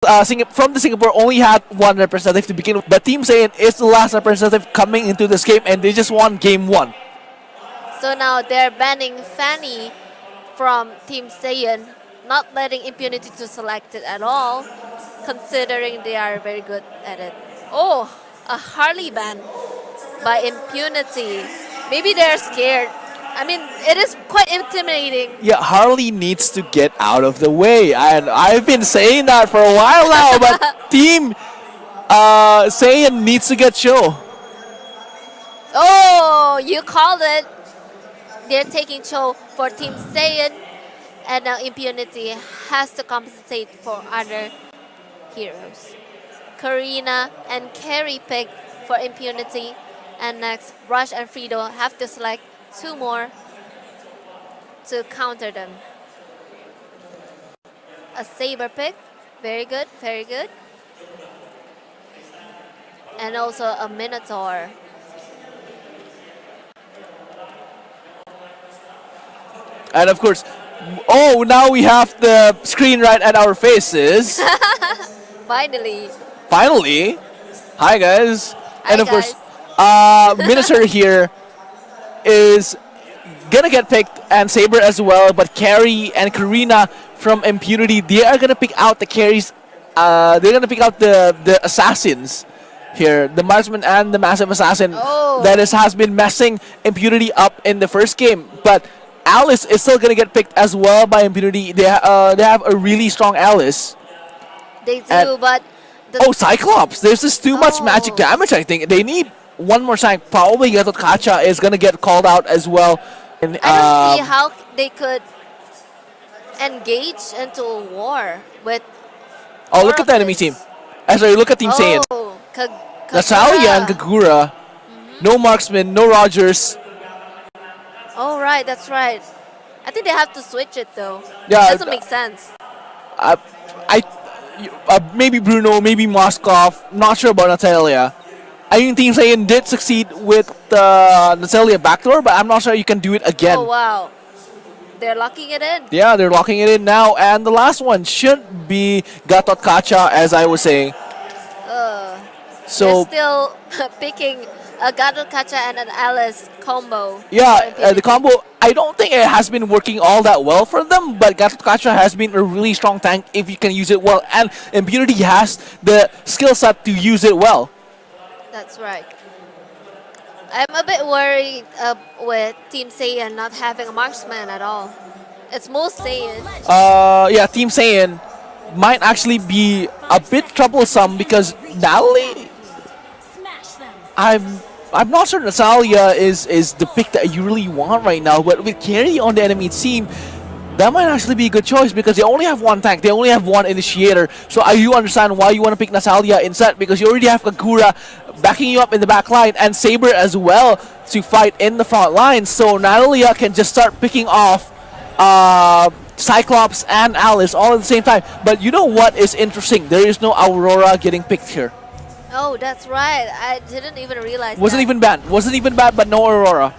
from the Singapore only had one representative to begin with, but Team Saiyan is the last representative coming into this game, and they just won game 1. So now they're banning Fanny from Team Saiyan, not letting Impunity to select it at all, considering they are very good at it. Oh, a Harley ban by Impunity. Maybe they're scared. I mean, it is quite intimidating. Yeah, Harley needs to get out of the way, and I've been saying that for a while now, but Team Saiyan needs to get Cho. Oh, you called it. They're taking Cho for Team Saiyan, and now Impunity has to compensate for other heroes. Karina and Carrie picked for Impunity, and next Rush and Frido have to select 2 more to counter them. A Saber pick, very good, very good. And also a Minotaur. And of course, oh, now we have the screen right at our faces. Finally. Finally. Hi, guys. Hi, and of guys. course, Minotaur here is gonna get picked, and Saber as well, but Carrie and Karina from Impunity, they are gonna pick out the carries. They're gonna pick out the assassins here, the marksman and the massive assassin that has been messing Impunity up in the first game. But Alice is still gonna get picked as well by Impunity. They have a really strong Alice. They do, but oh, Cyclops! There's just too much magic damage. I think they need one more tank. Probably Gatot Kacha is gonna get called out as well. And, I don't see how they could engage into a war with. Oh, look at the enemy team. Sorry, look at Team Saiyan. Natalia and Kagura. No marksman, no Rogers. Oh, right, that's right. I think they have to switch it though. Yeah, it doesn't make sense. Maybe Bruno, maybe Moskov. Not sure about Natalia. I think Team Saiyan did succeed with Natalia backdoor, but I'm not sure you can do it again. Oh, wow. They're locking it in. Yeah, they're locking it in now. And the last one should be Gatot Kacha, as I was saying. So they're still picking a Gatot Kacha and an Alice combo. Yeah, the combo, I don't think it has been working all that well for them, but Gatot Kacha has been a really strong tank if you can use it well. And Impunity has the skill set to use it well. That's right. I'm a bit worried with Team Saiyan not having a marksman at all. It's most Saiyan. Yeah, Team Saiyan might actually be a bit troublesome because Natalie, I'm not sure Natalia is the pick that you really want right now, but with Carrie on the enemy team, that might actually be a good choice because they only have one tank, they only have one initiator. So you understand why you want to pick Natalia instead, because you already have Kagura backing you up in the back line and Saber as well to fight in the front line. So Natalia can just start picking off Cyclops and Alice all at the same time. But you know what is interesting? There is no Aurora getting picked here. Oh, that's right. I didn't even realize Wasn't even banned. Wasn't even banned, but no Aurora.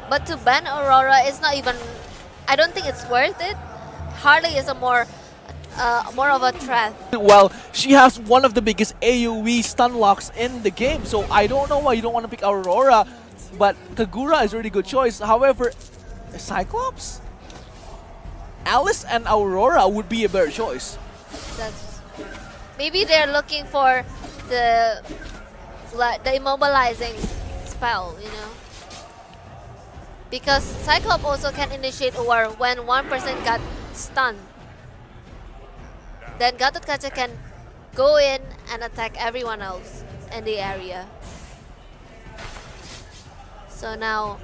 But to ban Aurora is not even... I don't think it's worth it. Harley is a more of a threat. Well, she has one of the biggest AoE stun locks in the game, so I don't know why you don't want to pick Aurora, but Kagura is a really good choice. However, Cyclops, Alice and Aurora would be a better choice. Maybe they're looking for the immobilizing spell, you know. Because Cyclops also can initiate a war when one person got stunned. Then Gatot Kacha can go in and attack everyone else in the area. So now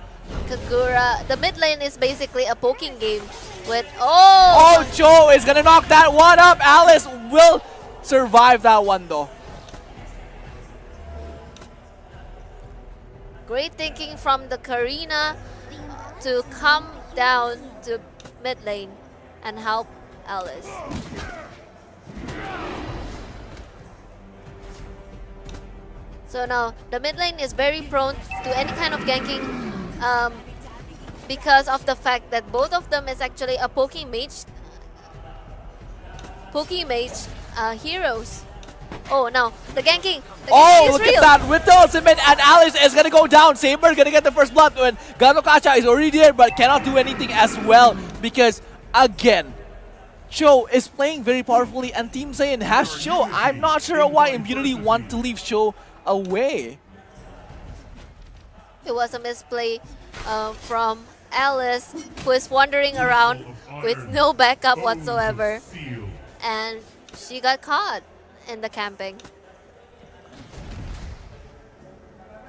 Kagura, the mid lane is basically a poking game with Oh, Joe is gonna knock that one up. Alice will survive that one though. Great thinking from the Karina to come down to mid lane and help Alice. So now the mid lane is very prone to any kind of ganking because of the fact that both of them is actually a poking mage heroes. Oh no, the ganking. The Oh, ganking is look real. at that. With the ultimate, and Alice is going to go down. Saber going to get the first blood when Ganokacha is already there, but cannot do anything as well. Because, again, Cho is playing very powerfully, and Team Saiyan has Cho. I'm not sure why Impunity want to leave Cho away. It was a misplay from Alice, who is wandering around with no backup whatsoever. And she got caught in the camping.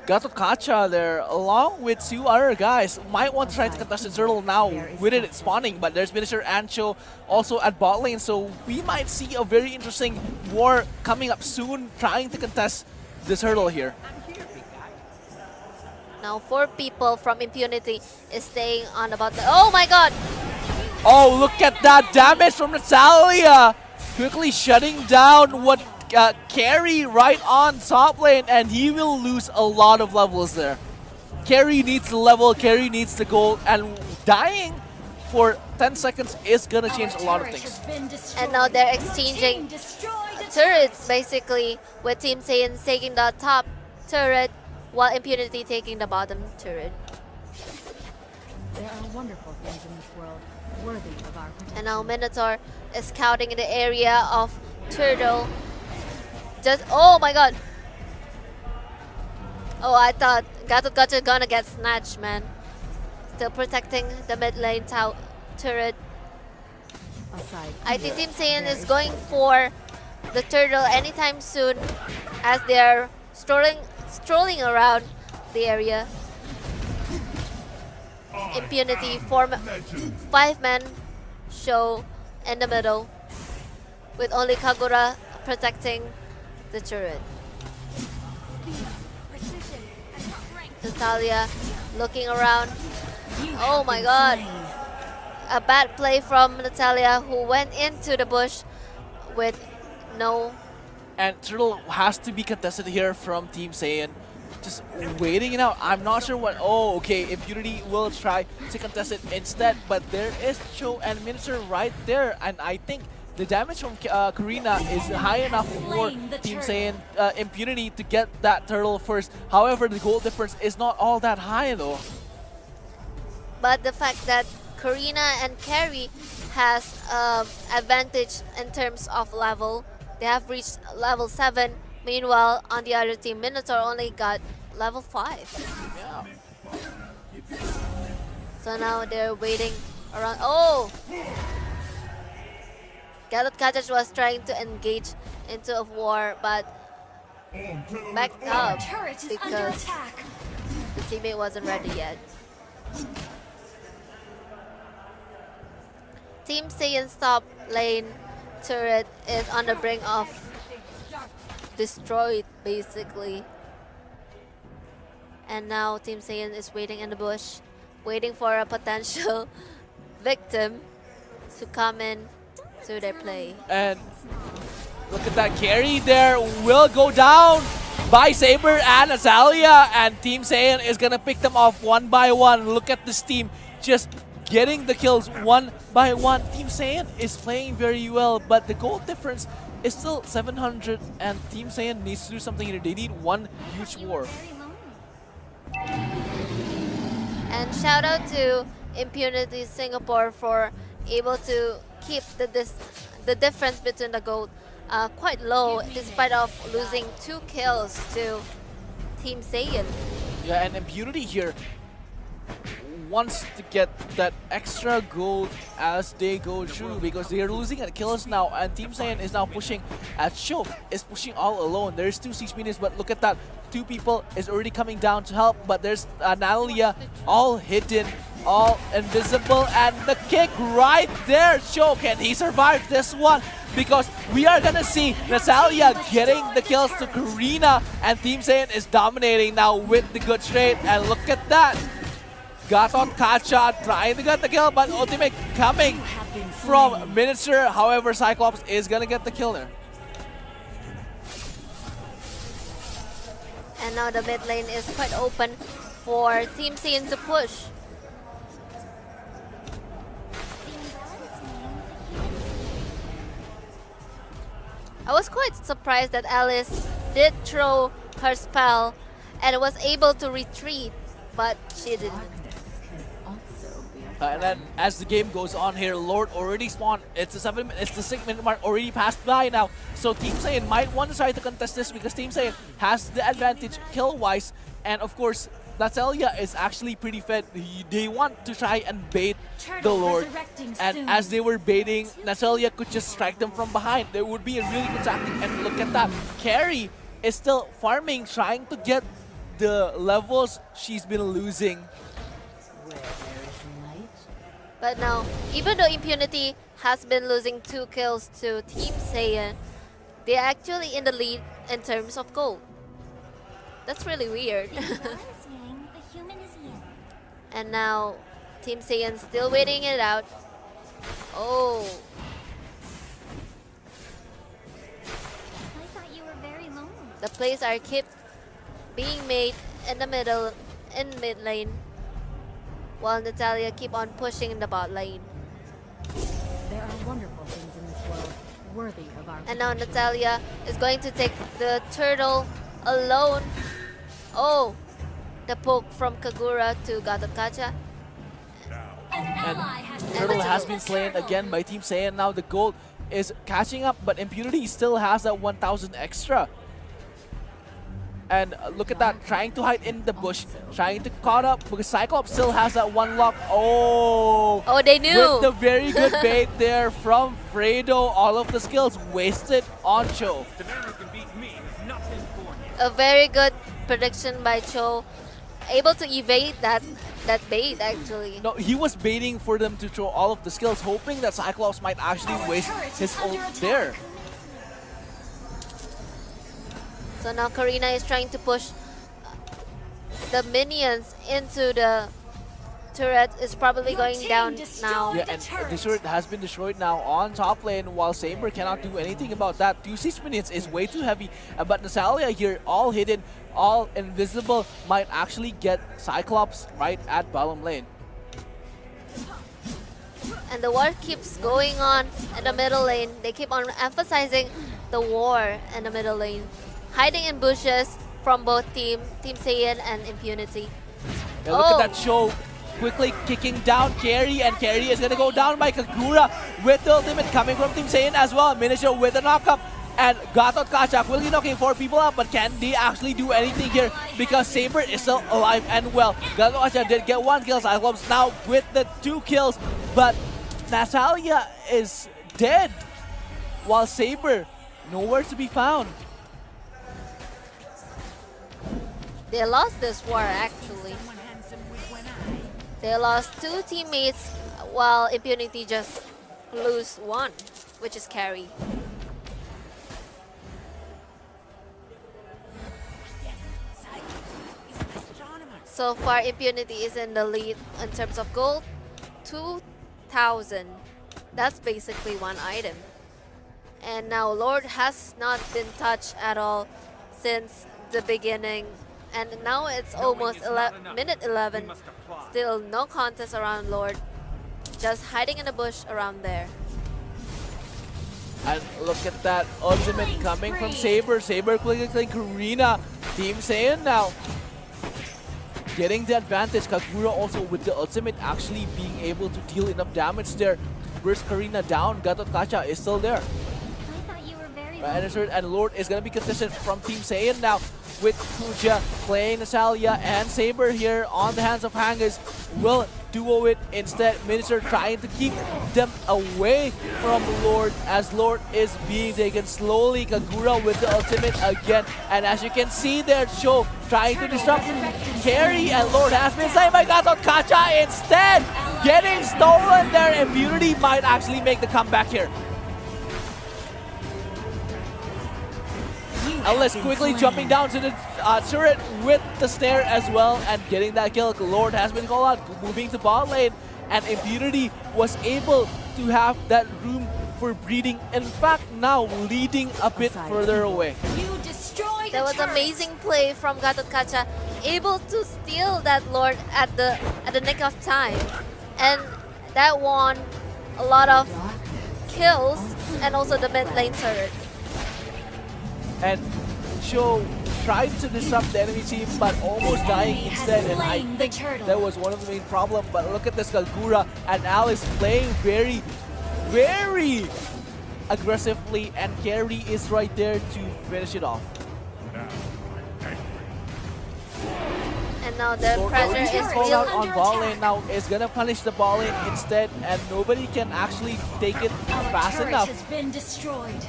Gatot Kacha there, along with two other guys, might want to try to contest the turtle now with it spawning, but there's Minister and Cho also at bot lane, so we might see a very interesting war coming up soon, trying to contest this hurdle here. Now 4 people from Impunity is staying on the bottom. Oh my god! Oh, look at that damage from Natalia! Quickly shutting down what Carry right on top lane, and he will lose a lot of levels there. Carry needs the level, Carry needs the gold, and dying for 10 seconds is gonna change a lot of things. And now they're exchanging turrets basically, with Team Saiyan taking the top turret while Impunity taking the bottom turret. There are wonderful things in this world, worthy of our protection. And now Minotaur is scouting in the area of Turtle. Just, oh my god! Oh, I thought Gatot Kacha gonna get snatched, man. Still protecting the mid lane turret. Aside I think Team Saiyan is going for the turtle anytime soon, as they're strolling around the area. Impunity form 5-man show in the middle, with only Kagura protecting the turret. Natalia looking around. Oh my god! A bad play from Natalia, who went into the bush with no. And Turtle has to be contested here from Team Saiyan. Just waiting it out. I'm not sure what. Oh, okay. Impunity will try to contest it instead, but there is Cho and Minister right there, and I think the damage from Karina is high enough for Team Saiyan Impunity to get that turtle first. However, the goal difference is not all that high though. But the fact that Karina and Carry has advantage in terms of level, they have reached level 7. Meanwhile, on the other team, Minotaur only got level 5. Yeah. So now they're waiting around. Oh! Gatot Kacha was trying to engage into a war, but backed up because the teammate wasn't ready yet. Team Saiyan's top lane turret is on the brink of destroyed, basically. And now Team Saiyan is waiting in the bush, waiting for a potential victim to come in to their play. And look at that carry there, will go down by Saber and Natalia, and Team Saiyan is gonna pick them off one by one. Look at this team just getting the kills one by one. Team Saiyan is playing very well, but the goal difference is still 700, and Team Saiyan needs to do something here. They need one huge war. And shout out to Impunity Singapore for able to keep the difference between the gold quite low, despite of losing 2 kills to Team Saiyan. Yeah, and Impunity here wants to get that extra gold as they go through, because they are losing at kills now, and Team Saiyan is now pushing as Cho is pushing all alone. There's 2 siege minions, but look at that. 2 people is already coming down to help, but there's Natalia all hidden, all invisible, and the kick right there. Cho, can he survive this one? Because we are gonna see Natalia getting the kills to Karina, and Team Saiyan is dominating now with the good trade, and look at that. Gatot Kacha trying to get the kill, but ultimate coming from Minister. However, Cyclops is gonna get the kill there. And now the mid lane is quite open for Team Saiyan to push. I was quite surprised that Alice did throw her spell and was able to retreat, but she didn't. Also be And then as the game goes on here, Lord already spawned. It's the 6-minute mark already passed by now. So Team Saiyan might want to try to contest this because Team Saiyan has the advantage kill-wise. And of course, Natalia is actually pretty fed. They want to try and bait the Lord. And as they were baiting, Natalia could just strike them from behind. There would be a really good tactic. And look at that. Carrie is still farming, trying to get the levels she's been losing. But now, even though Impunity has been losing 2 kills to Team Saiyan, they're actually in the lead in terms of gold. That's really weird. And now, Team Saiyan still waiting it out. Oh. I thought you were very lonely. The plays are keep being made in the middle, in mid lane, while Natalia keep on pushing in the bot lane. There are wonderful things in this world worthy of our And now protection. Natalia is going to take the turtle alone. Oh, the poke from Kagura to Gatotkacha. And Turtle has been slain again by Team Saiyan. Now the gold is catching up, but Impunity still has that 1,000 extra. And look at that, trying to hide in the bush, trying to caught up because Cyclops still has that one lock. Oh, Oh, they knew. with the very good bait there from Fredo. All of the skills wasted on Cho. The man who can beat me has not been born yet. A very good prediction by Cho. Able to evade that bait actually. No, he was baiting for them to throw all of the skills, hoping that Cyclops might actually waste his ult there. So now Karina is trying to push the minions into the turret. Is probably going down now. Yeah, and the turret has been destroyed now on top lane, while Saber cannot do anything about that. 2 siege minions is way too heavy, but Natalia here, all hidden, all invisible, might actually get Cyclops right at bottom lane. And the war keeps going on in the middle lane. They keep on emphasizing the war in the middle lane. Hiding in bushes from both Team Saiyan and Impunity. Yeah, look at that show. Quickly kicking down Carrie, and Carrie is going to go down by Kagura with the ultimate coming from Team Saiyan as well. Miniature with a knockup, and Gatotkacha quickly knocking 4 people out, but can they actually do anything here? Because Saber is still alive and well. Gatotkacha did get 1 kill, Cyclops now with the 2 kills, but Natalia is dead, while Saber nowhere to be found. They lost this war actually. They lost 2 teammates while Impunity just lose 1, which is Carrie. So far, Impunity is in the lead in terms of gold. 2,000. That's basically 1 item. And now Lord has not been touched at all since the beginning. And now it's almost minute 11. Still no contest around Lord. Just hiding in the bush around there. And look at that ultimate coming from Saber. Saber quickly killing Karina. Team Saiyan now getting the advantage. Kagura also with the ultimate actually being able to deal enough damage there. Burst Karina down. Gatotkacha is still there. I thought you were very Right, and Lord is going to be contested from Team Saiyan now, with Kuja playing Natalia and Saber here on the hands of Hangers. Will duo it instead. Minister trying to keep them away from Lord as Lord is being taken slowly. Kagura with the ultimate again. And as you can see there, Cho trying to disrupt Carry, and Lord has been slain by Gatotkacha instead. Getting stolen there. Impunity might actually make the comeback here. Ellis quickly jumping down to the turret with the snare as well and getting that kill. Lord has been called out, moving to bot lane, and Impunity was able to have that room for breeding. In fact, now leading a bit further away. You destroyed That was amazing play from Gatotkacha, able to steal that Lord at the nick of time, and that won a lot of kills and also the mid lane turret. And Cho tried to disrupt the enemy team, but almost dying instead. And I think that was one of the main problems. But look at this, Kagura and Alice playing very, very aggressively, and Carry is right there to finish it off. And now the So pressure Orisa is called real. out on ball lane now, is gonna punish the ball lane instead, and nobody can actually take it fast enough. has been destroyed.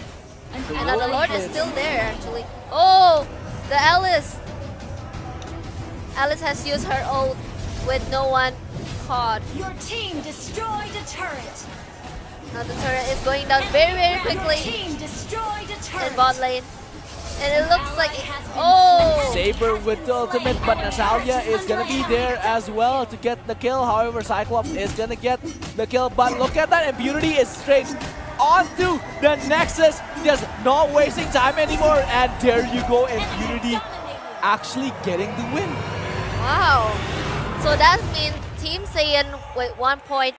And now the Lord is still there actually. Oh, the Alice. Alice has used her ult with no one caught. Your team destroyed a turret. Now the turret is going down very, very quickly Destroyed a in bot lane. And it looks like, oh! Saber with the ultimate, but Natalia is gonna be there as well to get the kill. However, Cyclops is gonna get the kill, but look at that, Impunity is straight onto the Nexus, just not wasting time anymore. And there you go, Impunity actually getting the win. Wow. So that means Team Saiyan with 1 point